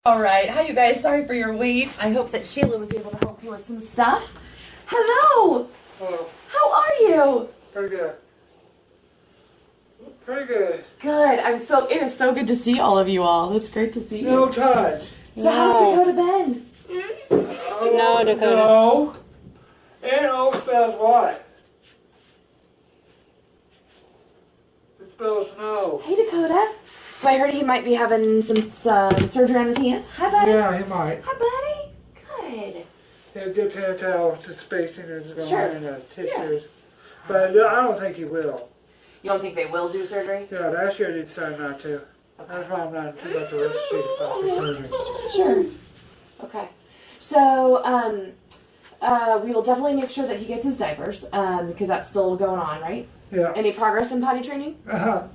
All right, how you guys? Sorry for your wait. I hope that Sheila was able to help you with some stuff. Hello. Hello. How are you? Pretty good. Pretty good. Good. It is so good to see all of you all. It's great to see you. No touch. So how's Dakota been? No, Dakota. No. N-O spells what? It spells no. Hey, Dakota. So I heard he might be having some surgery on his hands. Hi, buddy. Yeah, he might. Hi, buddy. Good. It depends how the spacing is going Sure. in the tissues. But I don't think he will. You don't think they will do surgery? Yeah, last year they decided not to. That's why I'm not too much of a risk to plastic surgery. Sure. Okay. So, we will definitely make sure that he gets his diapers, because that's still going on, right? Yeah. Any progress in potty training?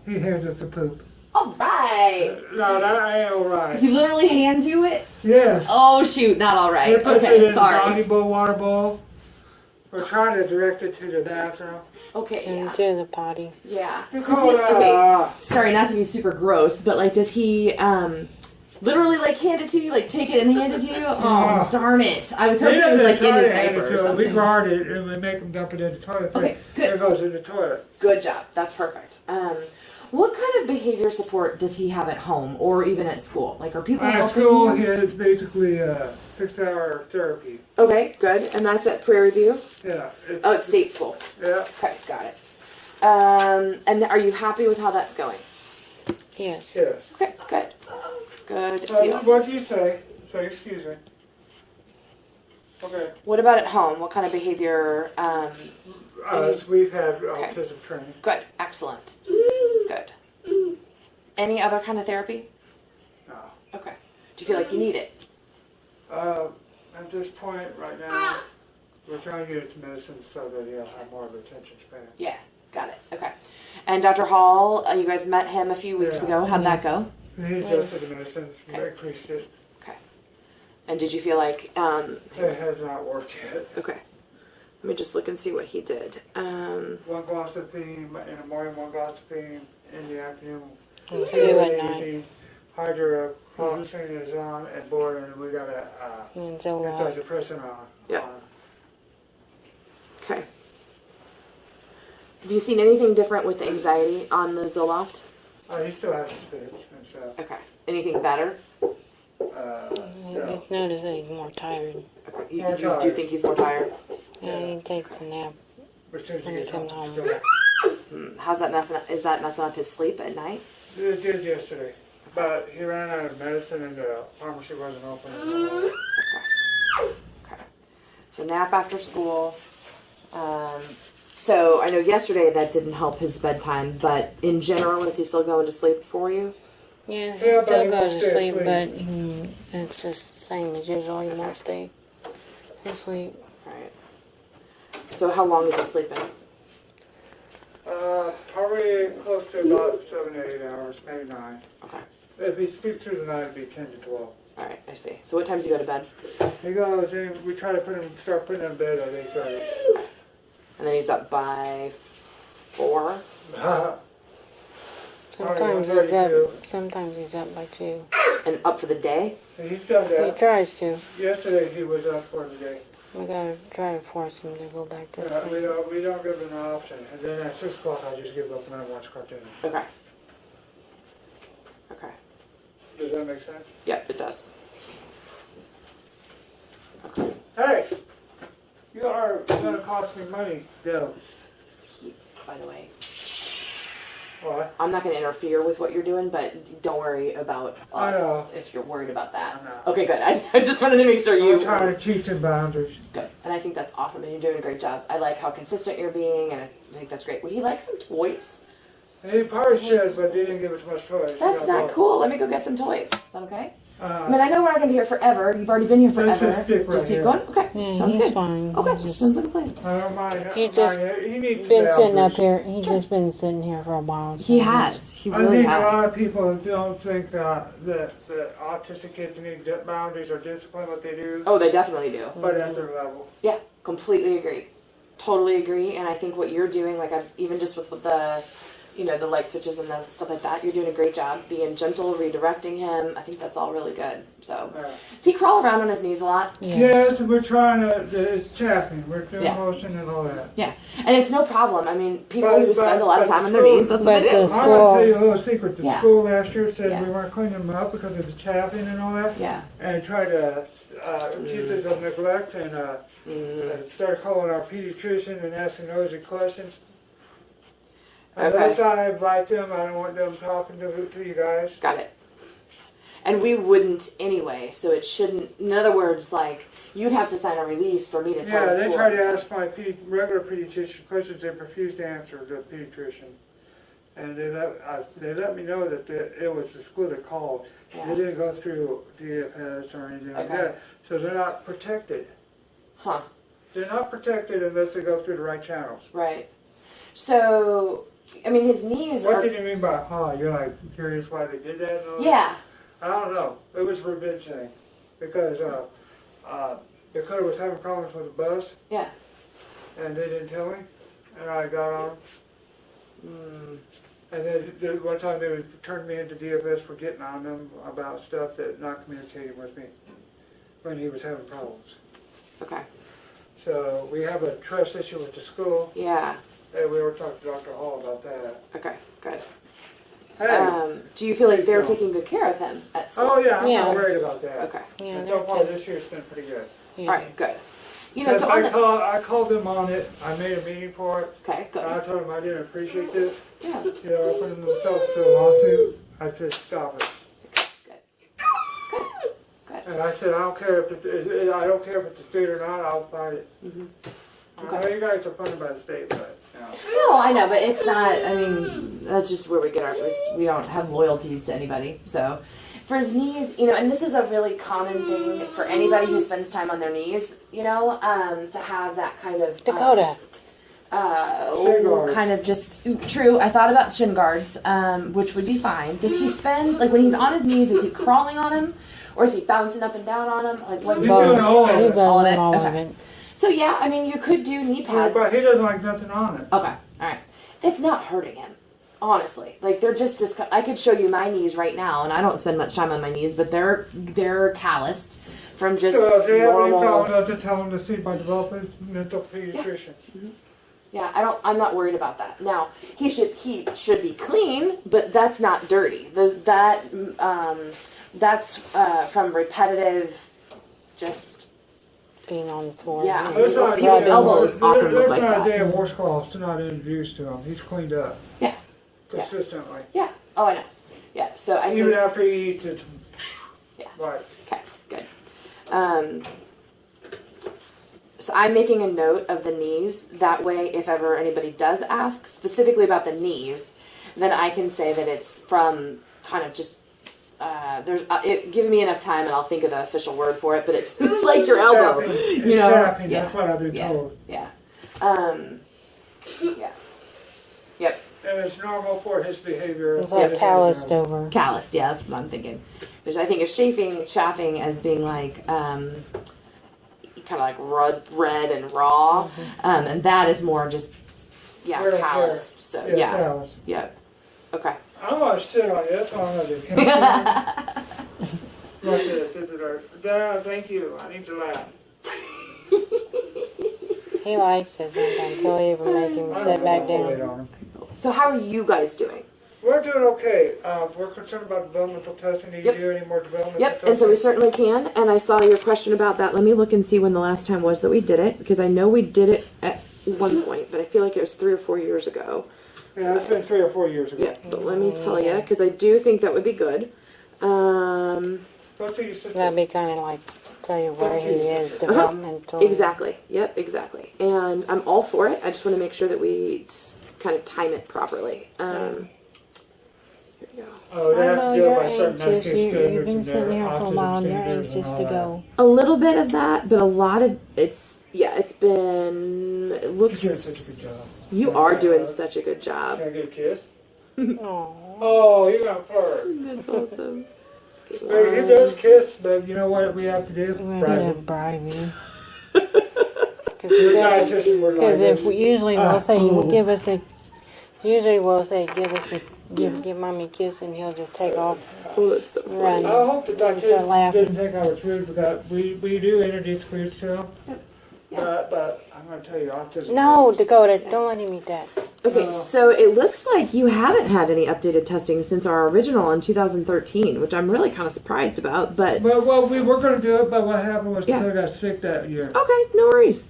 He hands us the poop. All right. No, that ain't all right. He literally hands you it? Yes. Oh, shoot. Not all right. He puts it Okay, in sorry. a doggy bowl, water bowl. We're trying to direct it to the bathroom. Okay, yeah. Into the potty. Yeah. Dakota. Okay. Sorry, not to be super gross, but, like, does he, literally, like, hand it to you? Like, take it and hand it to you? Oh, darn it. I was hoping it was, like, in his diaper or something. We guard it and we make him dump it in the toilet. Okay, good. It goes in the toilet. Good job. That's perfect. What kind of behavior support does he have at home or even at school? Like, are people At helping school, him? he has basically 6-hour therapy. Okay, good. And that's at Prairie View? Yeah. Oh, it's state school. Yeah. Okay, got it. And are you happy with how that's going? Yes. Yes. Okay, good. Good deal. What do you say? Say, excuse me. Okay. What about at home? What kind of behavior? We've had autism training. Good. Excellent. Good. Any other kind of therapy? No. Okay. Do you feel like you need it? At this point, right now, we're trying to get it to medicine so that he'll have more of an attention span. Yeah. Got it. Okay. And Dr. Hall, you guys met him a few weeks ago. How'd that go? He adjusted the medicine, increased it. Okay. And did you feel like... It has not worked yet. Okay. Let me just look and see what he did. One glossopine in the morning, one glossopine in the afternoon. And 2 at night. Hydroxychloroquine is on, and board, and we got a And Zoloft. antidepressant on. Yep. Okay. Have you seen anything different with the anxiety on the Zoloft? He still has his fits and stuff. Okay. Anything better? I just noticed that he's more tired. Okay. More Do you tired. think he's more tired? Yeah, he takes a nap. As soon as When he he gets comes home. home. How's that messing up? Is that messing up his sleep at night? It did yesterday. But he ran out of medicine and the pharmacy wasn't open. Okay. So nap after school. So I know yesterday that didn't help his bedtime, but in general, is he still going to sleep for you? Yeah, he Yeah, but still he goes won't to stay sleep, asleep. but it's just the same as usual. He won't stay asleep. Right. So how long is he sleeping? Probably close to about 7 to 8 hours, maybe 9. Okay. If he sleeps through the night, it'd be 10 to 12. All right, I see. So what time does he go to bed? He goes in, we try to start putting him in bed at 8:30. And then he's up by 4. Sometimes Oh, he's yeah, up. Sometimes he's up by 2. And up for the day? He's done He that. tries to. Yesterday he was up for the day. We gotta try to force him to go back to We sleep. don't give him an option. And then at 6 o'clock I just give up and I watch cartoons. Okay. Okay. Does that make sense? Yep, it does. Okay. Hey! You are going to cost me money. Go. By the way, What? I'm not going to interfere with what you're doing, but don't worry about I us know. if you're worried about that. I know. Okay, good. I just wanted to make sure you... I'm trying to teach him boundaries. Good. And I think that's awesome, and you're doing a great job. I like how consistent you're being, and I think that's great. Would he like some toys? He probably should, but they didn't give us much choice. That's not cool. Let me go get some toys. Is that okay? I mean, Uh, I know we're not going to be here forever. You've already been here Let's forever. just stick right keep here. going? Okay. Yeah, Sounds he's good. fine. Okay. He's just Sounds like a plan. I don't mind. He just he needs been some sitting up boundaries. here. He's just been sitting here for a while. He so has. He I really think a lot has. of people don't think that autistic kids need boundaries or discipline, but they do. Oh, they definitely do. But at their level. Yeah, completely agree. Totally agree. And I think what you're doing, like even just with the you know, the light switches and the stuff like that. You're doing a great job being gentle, redirecting him. I think that's all really good. So, does he crawl around on his knees a lot? Yes, we're trying to, it's chapping. We're doing Yeah. motion and all that. Yeah, and it's no problem. I mean, people who spend a lot of time on their knees, that's what but they do. the I'm going to tell you a little secret. The Yeah. school last year said Yeah. we weren't cleaning them up because of the chapping and all that. Yeah. And tried to accuse us of neglect and started calling our pediatrician and asking nosy questions. Unless I invite them, I don't want them talking to you guys. Got it. And we wouldn't anyway, so it shouldn't. In other words, like you'd have to sign a release for me to tell Yeah, the they school. tried to ask my regular pediatrician questions and refused to answer the pediatrician. And they let me know that it was the school that called. Yeah. They didn't go through DFS or anything like Okay. that. So they're not protected. Huh. They're not protected unless they go through the right channels. Right. So, I mean, his knees What are. did you mean by, You're like curious why they did that? And all that? Yeah. I don't know. It was a revenge thing. Because Dakota was having problems with the bus. Yeah. And they didn't tell me. And I got on them. And then one time they turned me into DFS for getting on them about stuff that not communicating with me when he was having problems. Okay. So we have a trust issue with the school. Yeah. And we were talking to Dr. Hall about that. Okay. Good. Hey. Do you feel like they're taking good care of him at school? Oh yeah, I'm Yeah. not worried about that. Okay. Yeah, And so far this year's been pretty good. yeah. All right. Good. You know, Because so on I called them on it. I made a meeting for it. okay. And I Good. told them I didn't appreciate this. Yeah. You know, opening themselves to a lawsuit. I said, stop it. Good. And I said, I don't care if it's a state or not. I'll fight it. I know you guys are funded by the state, but you know. No, I know, but it's not. I mean, that's just where we get our. We don't have loyalties to anybody. So, for his knees, you know, and this is a really common thing for anybody who spends time on their knees. You know, to have that kind of Dakota. Shin guards. kind of just true. I thought about shin guards, which would be fine. Does he spend like when he's on his knees? Is he crawling on him, or is he bouncing up and down on him? Like what's He's doing all of He's it. All of done it? all of Okay. it. So yeah, I mean, you could do knee pads. But he doesn't like nothing on it. Okay, all right. It's not hurting him, honestly. Like they're just I could show you my knees right now, and I don't spend much time on my knees, but they're calloused from just So if they have any normal. problem, I'll just tell them to see my developmental pediatrician. Yeah, I'm not worried about that. Now he should be clean, but that's not dirty. That's from repetitive, just. Being on the floor. Yeah. There's not a People's day- elbows often look there's like not a that. day of washcloths not introduced to him. He's cleaned up Yeah, consistently. yeah. Oh, I know. Yeah. So I Even think. after he eats, it's Yeah. right. Okay. Good. So I'm making a note of the knees. That way, if ever anybody does ask specifically about the knees, then I can say that it's from kind of just. Give me enough time and I'll think of the official word for it, but it's like your elbow, It's you know. tapping, Yeah. that's what I've been Yeah. told. Yeah. Yeah. Yep. And it's normal for his behavior. It's like calloused over. Calloused. Yeah, that's what I'm thinking. Because I think of chaffing as being like kind of like red and raw, and that is more just Wear and tear. calloused. So Yeah, yeah. callous. Yep. Okay. I want to sit on you. That's all I do. Look at it, visitor. Dad, thank you. I need to laugh. He likes it sometimes, so he even make him I sit don't back know, down. So how are you guys doing? We're doing okay. We're concerned about developmental testing. Do you Yep. do any more developmental Yep, testing? and so we certainly can. And I saw your question about that. Let me look and see when the last time was that we did it, because I know we did it at one point, but I feel like it was 3 or 4 years ago. Yeah, it's been 3 or 4 years ago. Yeah, but let me tell you, because I do think that would be good. Let's see your sister. That'd be kind of like tell you where he is developmental. Exactly. Yep, exactly. And I'm all for it. I just want to make sure that we kind of time it properly. Here we go. Oh, they I have know to do it you're by certain anxious. medication You've standards been and sitting their here for a autism while and you're standards and anxious all to that. go. A little bit of that, but a lot of it's been. It You're looks. doing such a good job. You are doing such a good job. Can I get a kiss? Oh, Oh, you're gonna flirt. That's awesome. Hey, he does kiss, but you know what we have to do? we're Bribe gonna him. bribe you. Your dietitian would like Because if this. we usually we'll say you will give us a Usually we'll say, give mommy a kiss, and he'll just take off. Oh, that's so Run. I hope that my Start kids laughing. didn't think I was rude because we do introduce foods to them. But I'm going to tell you, autism. No, Dakota, don't let him eat that. Okay, so it looks like you haven't had any updated testing since our original in 2013, which I'm really kind of surprised about. But Well, we were going to do it, but what happened was Yeah. I got sick that year. okay, no worries,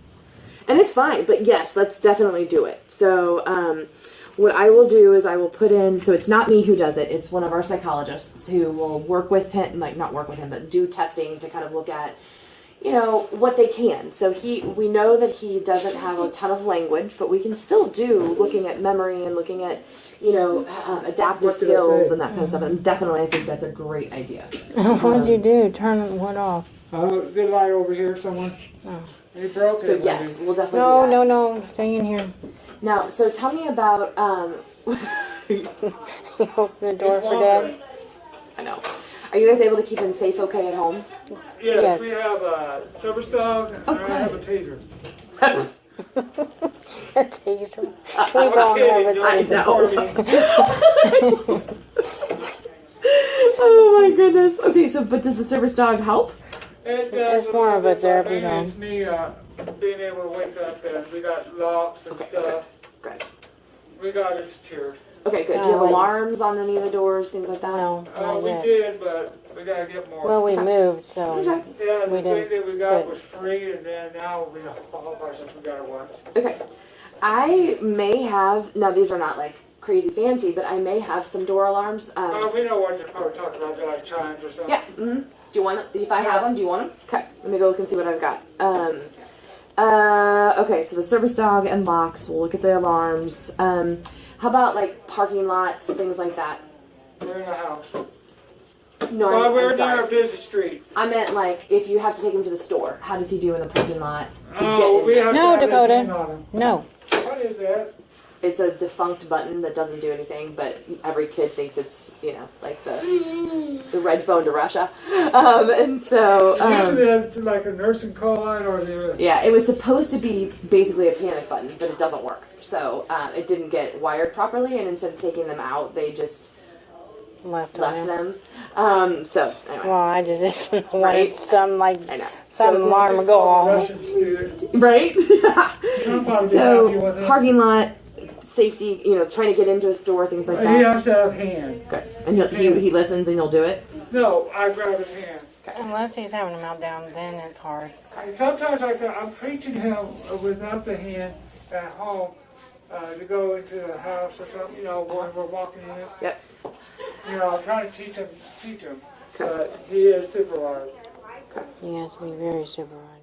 and it's fine. But yes, let's definitely do it. So what I will do is I will put in. So it's not me who does it; it's one of our psychologists who will work with him, like not work with him, but do testing to kind of look at, you know, what they can. So we know that he doesn't have a ton of language, but we can still do looking at memory and looking at, you know, adaptive What did I skills say? and that kind of stuff. And definitely, I think that's a great idea. What'd you do? Turn what off? They lie over here somewhere. Oh. They broke So it. yes, we'll definitely No, do that. no, stay in here. Now, so tell me about. You open the door for Dad. I know. Are you guys able to keep him safe, okay, at home? Yes, Yes. we have a service dog and I have a taser. A taser. We don't have a kidding, taser. Oh my goodness. Okay, so but does the service dog help? It does. It's more of a therapy Mainly dog. It's me being able to wake up and we got locks and Okay, stuff. Good. We got it secured. Okay, good. Do you have like- alarms on any of the doors, things like that? No, not We yet. did, but we gotta get more. Well, we moved, so Okay. Yeah, we the thing didn't that we got put- was free, and then now we have all of our stuff we gotta watch. Okay. I may have, now these are not like crazy fancy, but I may have some door alarms. We know what they're probably talking about, they're like chimes or something. Yeah. Mm-hmm. Do you want them? If I have them, do you want them? Okay. Let me go look and see what I've got. Okay, so the service dog and locks. We'll look at the alarms. How about like parking lots, things like that? We're in a house. No, Well, we're I'm near a sorry. busy street. I meant like if you have to take him to the store, how does he do in the parking lot to Oh, get we in? have No, to have this Dakota. thing on 'em. no. What is that? It's a defunct button that doesn't do anything, but every kid thinks it's, you know, like the red phone to Russia. And so Usually it's like a nursing call line or the. yeah, it was supposed to be basically a panic button, but it doesn't work. So it didn't get wired properly, and instead of taking them out, they just Left left on him. them. So anyway, Well, I just wanted Right? some like I know. some So- alarm to go off. Russians do it. Right? I'm probably happy with So it. parking lot, safety, you know, trying to get into a store, things like He that. has to have hands. Good. And he listens and he'll do it. No, I grab his hand. Unless he's having a meltdown, then it's hard. And sometimes I'm preaching him without the hand at home to go into the house or something, you know, when we're walking in. Yep. You know, I'm trying to teach him. But he is supervised. He has to be very supervised.